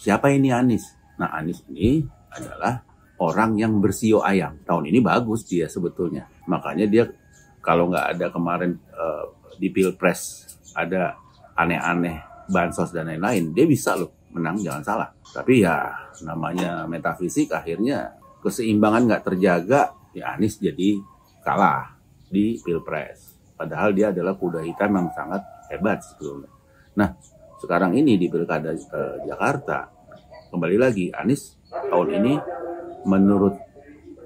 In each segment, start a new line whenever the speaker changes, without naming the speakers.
siapa ini Anies? Nah, Anies ini adalah orang yang bersio ayam. Tahun ini bagus dia sebetulnya. Makanya dia kalau nggak ada kemarin di Pilpres ada aneh-aneh bansos dan lain-lain, dia bisa loh menang, jangan salah. Tapi ya namanya metafisik, akhirnya keseimbangan nggak terjaga, ya Anies jadi kalah di Pilpres. Padahal dia adalah kuda hitam yang sangat hebat sebetulnya. Nah, sekarang ini di Pilkada Jakarta, kembali lagi Anies tahun ini menurut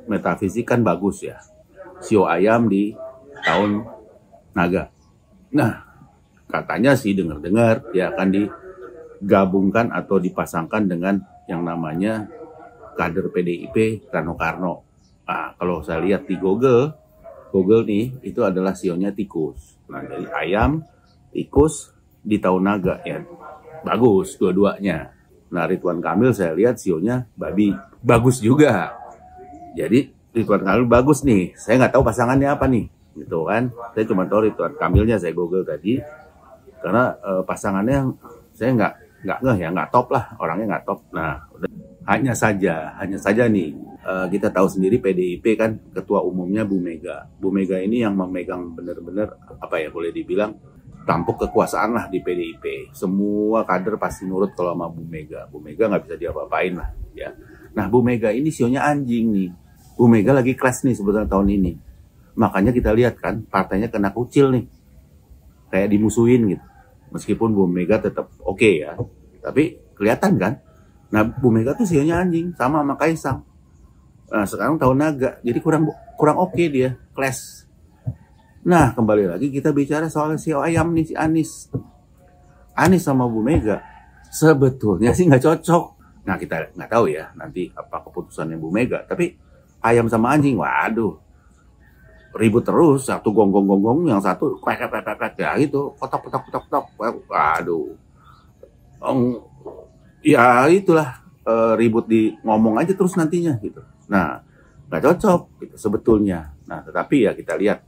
metafisik kan bagus ya. Sio ayam di tahun naga. Nah, katanya sih dengar-dengar dia akan digabungkan atau dipasangkan dengan yang namanya kader PDIP Rano Karno. Nah, kalau saya lihat di Google nih, itu adalah sionya tikus. Nah, dari ayam, tikus di tahun naga ya. Bagus dua-duanya. Nah, Ridwan Kamil saya lihat sionya babi. Bagus juga. Jadi Ridwan Kamil bagus nih. Saya nggak tahu pasangannya apa nih. Gitu kan. Saya cuma tahu Ridwan Kamilnya saya Google tadi. Karena pasangannya saya nggak ngeh ya, nggak top lah. Orangnya nggak top. Nah, hanya saja nih. Kita tahu sendiri PDIP kan ketua umumnya Bu Mega. Bu Mega ini yang memegang benar-benar apa ya, boleh dibilang tampuk kekuasaan lah di PDIP. Semua kader pasti nurut kalau sama Bu Mega. Bu Mega nggak bisa diapa-apain lah ya. Nah, Bu Mega ini sionya anjing nih. Bu Mega lagi crash nih sebetulnya tahun ini. Makanya kita lihat kan partainya kena kucil nih. Kayak dimusuhin gitu. Meskipun Bu Mega tetap oke ya. Tapi kelihatan kan. Nah, Bu Mega tuh sionya anjing sama Kaisang. Nah, sekarang tahun naga, jadi kurang oke dia, clash. Nah, kembali lagi kita bicara soal sio ayam nih, si Anies. Anies sama Bu Mega sebetulnya sih nggak cocok. Nah, kita nggak tahu ya nanti apa keputusannya Bu Mega. Tapi ayam sama anjing, waduh, ribut terus. Satu gonggong, yang satu kwek ya gitu, kotok. Waduh, ya itulah ribut di ngomong aja terus nantinya gitu. Nah, nggak cocok gitu sebetulnya. Nah, tetapi ya kita lihat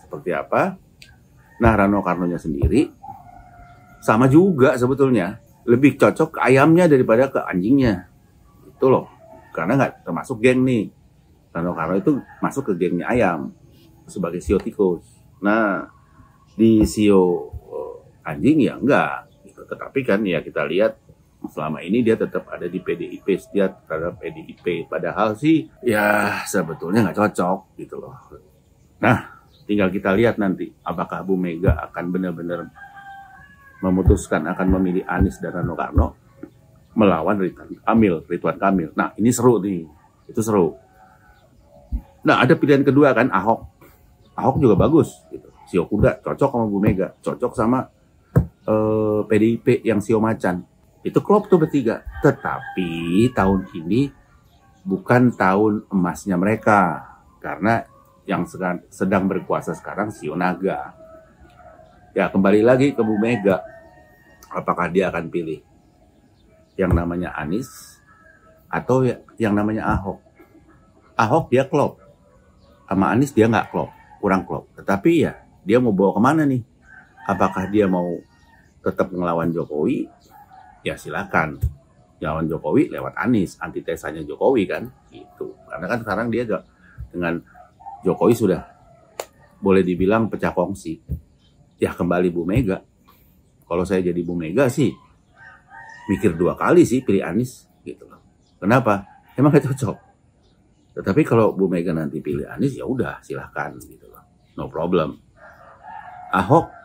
seperti apa. Nah, Rano Karnonya sendiri sama juga sebetulnya. Lebih cocok ke ayamnya daripada ke anjingnya. Itu loh. Karena nggak termasuk geng nih. Rano Karno itu masuk ke gengnya ayam sebagai sio tikus. Nah, di sio anjing ya enggak. Gitu. Tetapi kan ya kita lihat selama ini dia tetap ada di PDIP, setia terhadap PDIP. Padahal sih ya sebetulnya nggak cocok gitu loh. Nah, tinggal kita lihat nanti apakah Bu Mega akan benar-benar memutuskan akan memilih Anies dan Rano Karno melawan Ridwan Kamil. Nah, ini seru nih. Itu seru. Nah, ada pilihan kedua kan, Ahok. Ahok juga bagus gitu. Sio kuda cocok sama Bu Mega, cocok sama PDIP yang sio macan. Itu klop tuh bertiga. Tetapi tahun ini bukan tahun emasnya mereka. Karena yang sedang berkuasa sekarang sio naga. Ya kembali lagi ke Bu Mega. Apakah dia akan pilih yang namanya Anies atau yang namanya Ahok? Ahok dia klop. Sama Anies dia nggak klop. Kurang klop. Tetapi ya dia mau bawa kemana nih? Apakah dia mau tetap ngelawan Jokowi? Ya silakan, lawan Jokowi lewat Anies, antitesanya Jokowi kan, gitu. Karena kan sekarang dia dengan Jokowi sudah boleh dibilang pecah kongsi. Ya kembali Bu Mega. Kalau saya jadi Bu Mega sih mikir 2 kali sih pilih Anies, gitu loh. Kenapa? Emang gak cocok. Tetapi kalau Bu Mega nanti pilih Anies ya udah silakan, gitu loh. No problem. Ahok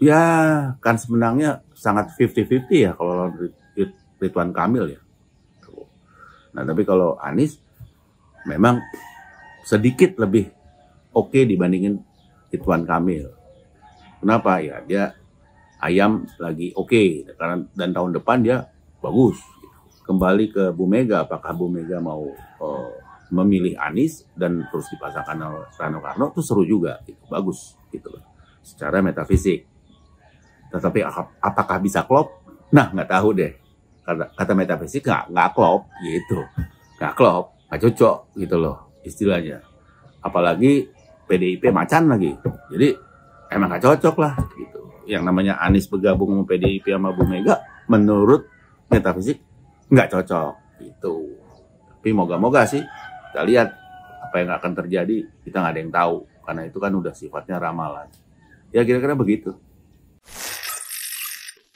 ya kan sebenarnya sangat 50-50 ya kalau Ridwan Kamil ya. Nah, tapi kalau Anies memang sedikit lebih oke dibandingin Ridwan Kamil. Kenapa? Ya dia ayam lagi oke. Dan tahun depan dia bagus. Kembali ke Bu Mega, apakah Bu Mega mau memilih Anies dan terus dipasangkan Rano Karno, itu seru juga, gitu. Bagus gitu loh. Secara metafisik. Tetapi apakah bisa klop? Nah, nggak tahu deh. Kata metafisik nggak klop gitu. Nggak klop, nggak cocok gitu loh istilahnya. Apalagi PDIP macan lagi. Jadi emang nggak cocok lah gitu. Yang namanya Anies bergabung sama PDIP sama Bu Mega, menurut metafisik nggak cocok gitu. Tapi moga-moga sih kita lihat apa yang akan terjadi, kita nggak ada yang tahu karena itu kan udah sifatnya ramalan. Ya kira-kira begitu.